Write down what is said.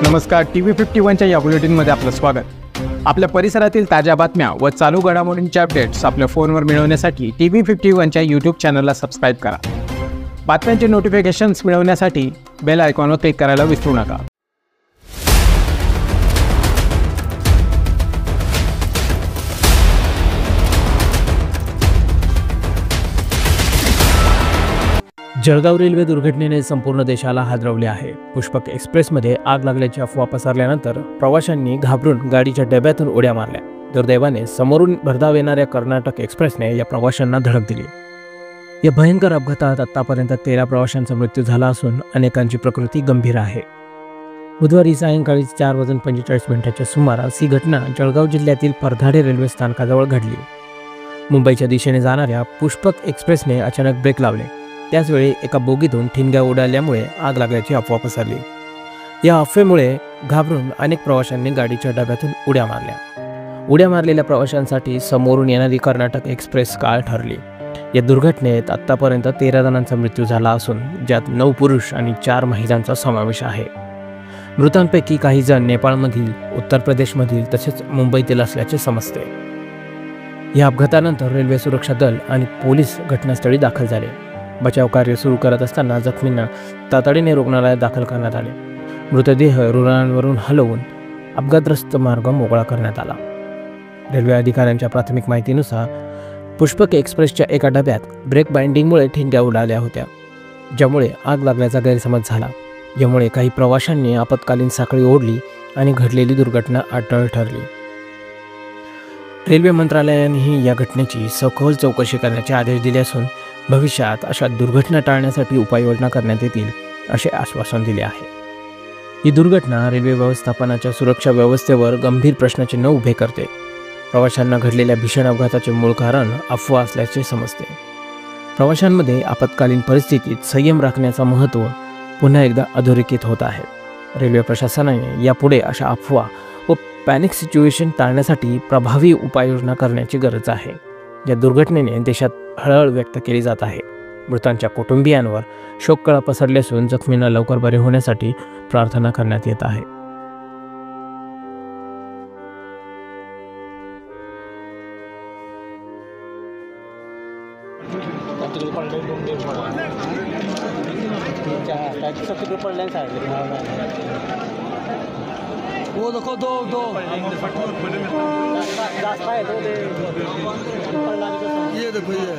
नमस्कार, TV51च्या या बुलेटिनमध्ये आपलं स्वागत। आपल्या परिसरातील ताज्या बातम्या व चालू घडामोडींचे अपडेट्स आपल्या फोनवर मिळवण्यासाठी TV51च्या YouTube चॅनलला सबस्क्राइब करा। बातम्यांचे नोटिफिकेशन्स मिळवण्यासाठी बेल आयकॉनवर क्लिक करायला विसरू नका। जळगाव रेल्वे दुर्घटनेने संपूर्ण देशाला हादरवले आहे। पुष्पक एक्सप्रेसमध्ये आग लागल्याची अफवा पसरल्यानंतर प्रवाशांनी घाबरून गाडीच्या डब्यातून उड्या मारल्या। दुर्दैवाने समोरून भरधाव येणाऱ्या कर्नाटक एक्सप्रेसने या प्रवाशांना धडक दिली। या भयंकर अपघातात आतापर्यंत 13 प्रवाशांचा मृत्यू झाला असून अनेकांची प्रकृती गंभीर आहे। बुधवारी सायंकाळी 4:45 सुमारास ही घटना जळगाव जिल्ह्यातील परधाडे रेल्वे स्थानकाजवळ घडली। मुंबईच्या दिशेने जाणाऱ्या पुष्पक एक्सप्रेसने अचानक ब्रेक लावले। त्याचवेळी एका बोगीतून ठिणग्या उडाल्यामुळे आग लागल्याची अफवा पसरली। या अफवेमुळे घाबरून अनेक प्रवाशांनी गाडीच्या डब्यातून उड्या मारल्या। उड्या मारलेल्या प्रवाशांसाठी समोरून येणारी कर्नाटक एक्सप्रेस काळ ठरली। या दुर्घटनेत आत्तापर्यंत 13 जणांचा मृत्यू झाला असून ज्यात 9 पुरुष आणि 4 महिलांचा समावेश आहे। मृतांपैकी काही जण नेपाळमधील, उत्तर प्रदेशमधील तसेच मुंबईतील असल्याचे समजते। या अपघातानंतर रेल्वे सुरक्षा दल आणि पोलीस घटनास्थळी दाखल झाले। बचाव कार्य सुरू करत असताना जखमींना तातडीने रुग्णालयात दाखल करण्यात आले। मृतदेह रुळांवरून हलवून अपघातग्रस्त मार्ग मोकळा करण्यात आला। रेल्वे अधिकाऱ्यांच्या प्राथमिक माहितीनुसार पुष्पक एक्सप्रेसच्या एका डब्यात ब्रेक बाइंडिंगमुळे ठिणग्या उडाल्या होत्या, ज्यामुळे आग लागल्याचा गैरसमज झाला। यामुळे काही प्रवाशांनी आपत्कालीन साखळी ओढली आणि घडलेली दुर्घटना अटळ ठरली। रेल्वे मंत्रालयानेही या घटनेची सखोल चौकशी करण्याचे आदेश दिले असून भविष्यात अशा दुर्घटना टाळण्यासाठी उपाययोजना करण्यात येतील असे आश्वासन दिले आहे। ही दुर्घटना रेल्वे व्यवस्थापनाच्या सुरक्षा व्यवस्थेवर गंभीर प्रश्नचिन्ह उभे करते। प्रवाशांना घडलेल्या भीषण अपघाताचे मूळ कारण अफवा असल्याचे समजते। प्रवाशांमध्ये आपत्कालीन परिस्थितीत संयम राखण्याचं महत्त्व पुन्हा एकदा अधोरेखित होत आहे। रेल्वे प्रशासनाने यापुढे अशा अफवा व पॅनिक सिच्युएशन टाळण्यासाठी प्रभावी उपाययोजना करण्याची गरज आहे। या दुर्घटनेने देशात हळहळ व्यक्त केली जात आहे। मृतांच्या कुटुंबियांवर शोककळा पसरली असून जखमींना लवकर बरे होण्यासाठी प्रार्थना करण्यात येत आहे। वो देखो दो ये देखो ये